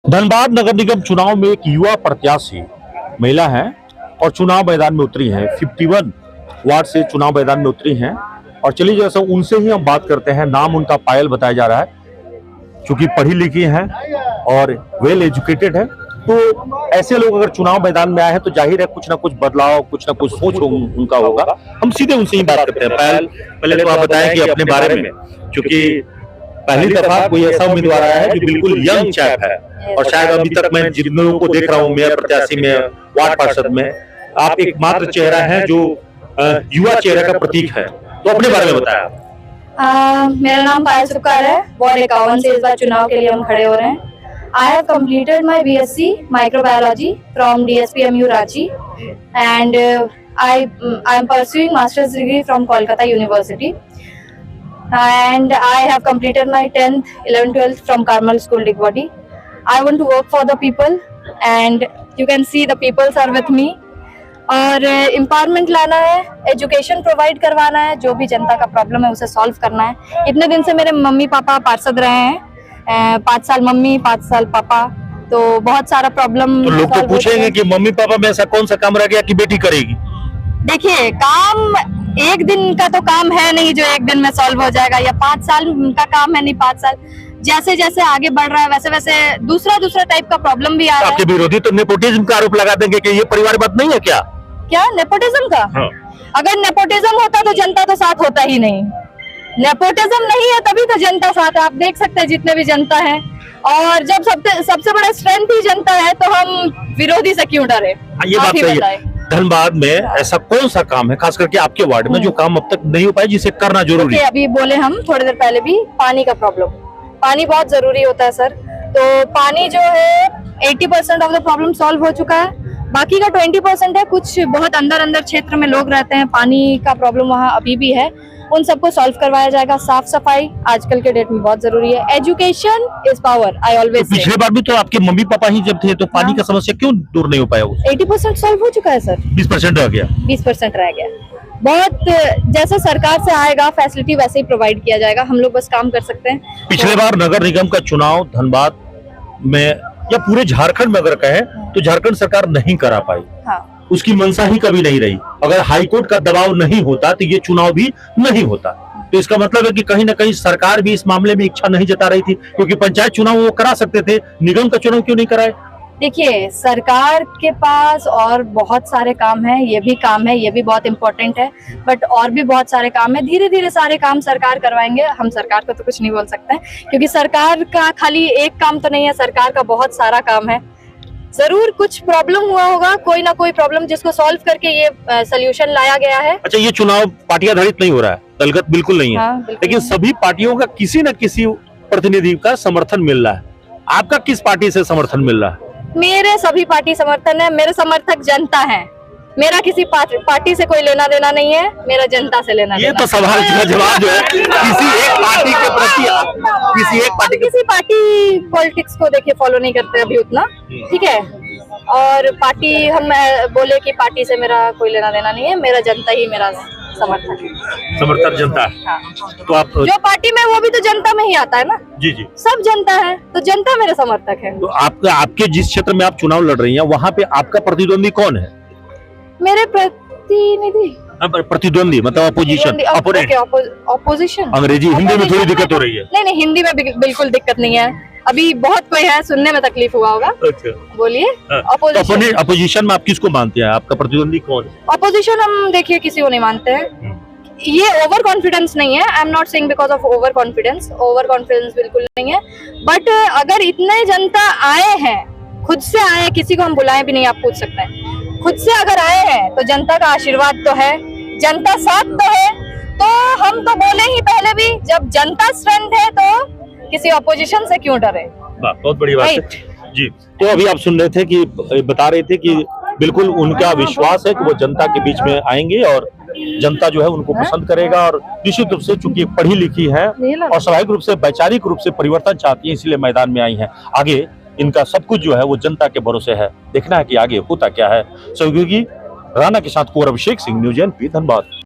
धनबाद नगर निगम चुनाव में एक युवा प्रत्याशी महिला है और चुनाव मैदान में उतरी हैं। 51 वार्ड से चुनाव मैदान में उतरी हैं और चलिए जैसा उनसे ही हम बात करते हैं। नाम उनका पायल बताया जा रहा है, क्योंकि पढ़ी लिखी हैं और वेल एजुकेटेड है। तो ऐसे लोग अगर चुनाव मैदान में आए हैं तो जाहिर है कुछ ना कुछ बदलाव, कुछ ना कुछ सोच उनका होगा। हम सीधे उनसे ही बात करते हैं। पायल, पहले तो आप बताएं कि अपने बारे में, क्योंकि पहली दफा कोई ऐसा उम्मीदवार आया है जो बिल्कुल यंग चैप है और शायद अभी तक मैं जिन लोगों को देख रहा हूँ मेयर प्रत्याशी में, वार्ड पार्षद में, आप एकमात्र चेहरा है जो युवा चेहरे का प्रतीक है। तो अपने बारे में बताया। मेरा नाम पायल सुक्कार है। वार्ड 51 से इस बार चुनाव के लिए हम खड़े हो रहे हैं। I have completed my BSc Microbiology from DSPMU Ranchi and I am pursuing master's degree from Kolkata University and I have completed my 10th, 11th, 12th from Carmel School Digwadi. I want to work for the people and you can see the people are with me. और empowerment लाना है, education provide करवाना है, जो भी जनता का problem है उसे सॉल्व करना है। इतने दिन से मेरे मम्मी पापा पार्षद रहे हैं, 5 साल मम्मी 5 साल पापा, तो बहुत सारा प्रॉब्लम। तो लोग तो पूछेंगे कि मम्मी पापा में ऐसा कौन सा काम रह गया कि बेटी करेगी? देखिए, काम एक दिन का तो काम है नहीं जो एक दिन में सॉल्व हो जाएगा, या 5 साल का काम है नहीं 5 साल। जैसे जैसे आगे बढ़ रहा है वैसे वैसे दूसरा टाइप का प्रॉब्लम भी आ रहा है। आपके विरोधी तो नेपोटिज्म का आरोप लगा देंगे कि ये परिवारवाद नहीं है क्या? क्या नेपोटिज्म का? हाँ। अगर नेपोटिज्म होता तो जनता तो साथ होता ही नहीं। नेपोटिज्म नहीं है तभी तो जनता साथ है। आप देख सकते हैं जितने भी जनता है, और जब सबसे बड़ा स्ट्रेंथ ही जनता है तो हम विरोधी से क्यों डरे? ये बात सही है। धनबाद में ऐसा कौन सा काम है खास करके आपके वार्ड में जो काम अब तक नहीं हो पाया, जिसे करना जरूरी है? अभी बोले हम थोड़ी देर पहले भी, पानी का प्रॉब्लम। पानी बहुत जरूरी होता है सर। तो पानी जो है 80% ऑफ द प्रॉब्लम सॉल्व हो चुका है, बाकी का 20% है। कुछ बहुत अंदर क्षेत्र में लोग रहते हैं, पानी का प्रॉब्लम वहाँ अभी भी है, उन सबको सॉल्व करवाया जाएगा। साफ सफाई आजकल के डेट में बहुत जरूरी है। Education is power, I always say. पिछले बार भी तो आपके मम्मी पापा ही जब थे तो पानी का समस्या क्यों दूर नहीं हो पाया? 80% सॉल्व हो चुका है सर, 20% रह गया। 20% रह गया। बहुत जैसे सरकार से आएगा फैसिलिटी वैसे ही प्रोवाइड किया जाएगा, हम लोग बस काम कर सकते हैं। पिछले बार नगर निगम का चुनाव धनबाद में या पूरे झारखंड में अगर कहें तो झारखंड सरकार नहीं करा पाई। हाँ। उसकी मंशा ही कभी नहीं रही। अगर हाईकोर्ट का दबाव नहीं होता तो ये चुनाव भी नहीं होता। तो इसका मतलब है कि कहीं ना कहीं सरकार भी इस मामले में इच्छा नहीं जता रही थी, क्योंकि पंचायत चुनाव वो करा सकते थे, निगम का चुनाव क्यों नहीं कराए? देखिए, सरकार के पास और बहुत सारे काम है, ये भी काम है, ये भी बहुत इम्पोर्टेंट है, बट और भी बहुत सारे काम है। धीरे धीरे सारे काम सरकार करवाएंगे। हम सरकार को तो कुछ नहीं बोल सकते हैं, क्योंकि सरकार का खाली एक काम तो नहीं है, सरकार का बहुत सारा काम है। जरूर कुछ प्रॉब्लम हुआ होगा, कोई ना कोई प्रॉब्लम जिसको सॉल्व करके ये सोल्यूशन लाया गया है। अच्छा, ये चुनाव पार्टी आधारित नहीं हो रहा है, दलगत बिल्कुल नहीं है। हाँ, बिल्कुल। लेकिन सभी पार्टियों का किसी न किसी प्रतिनिधि का समर्थन मिल रहा है। आपका किस पार्टी से समर्थन मिल रहा है? मेरे सभी पार्टी समर्थन है। मेरे समर्थक जनता है। मेरा किसी पार्टी से कोई लेना देना नहीं है, मेरा जनता से लेना ये तो सवाल का जवाब जो है किसी एक पार्टी के प्रति, किसी पार्टी पॉलिटिक्स को देखिए फॉलो नहीं करते अभी उतना, ठीक है। और पार्टी हम बोले कि पार्टी से मेरा कोई लेना देना नहीं है, मेरा जनता ही मेरा समर्थक है। समर्थक जनता है। हाँ। तो आप जो पार्टी में वो भी तो जनता में ही आता है ना। जी जी, सब जनता है तो जनता मेरे समर्थक है। तो आपके जिस क्षेत्र में आप चुनाव लड़ रही हैं वहाँ पे आपका प्रतिद्वंदी कौन है? मेरे प्रतिनिधि, प्रतिद्वंदी मतलब अपोजिशन, ऑपोजिशन। अंग्रेजी हिंदी में थोड़ी दिक्कत हो रही है। नहीं, हिंदी में बिल्कुल दिक्कत नहीं है। अभी बहुत कोई है, सुनने में तकलीफ हुआ होगा। अच्छा, बोलिए। अपोजिशन में आप किसको मानते हैं? आपका प्रतिद्वंदी कौन है? अपोजिशन हम देखिए किसी को नहीं मानते हैं। ये ओवर कॉन्फिडेंस नहीं है। I am not saying because of over confidence बिल्कुल नहीं है। बट अगर इतने जनता आए हैं, खुद से आए, किसी को हम बुलाए भी नहीं, आप पूछ सकते हैं, खुद से अगर आए हैं तो जनता का आशीर्वाद तो है, जनता साथ तो है। तो हम तो बोले ही पहले भी, जब जनता स्ट्रेंथ है तो किसी अपोजिशन से क्यों डरे? बहुत बड़ी बात है जी। तो अभी आप सुन रहे थे कि बता रहे थे कि बिल्कुल उनका विश्वास है कि वो जनता के बीच में आएंगे और जनता जो है उनको पसंद करेगा। और निश्चित रूप से चूंकि पढ़ी लिखी है और स्वाभाविक रूप से वैचारिक रूप से परिवर्तन चाहती है, इसलिए मैदान में आई है। आगे इनका सब कुछ जो है वो जनता के भरोसे है। देखना है कि आगे होता क्या है। सहयोगी राणा के साथ कुंवर अभिषेक सिंह, न्यूज़ NP धनबाद।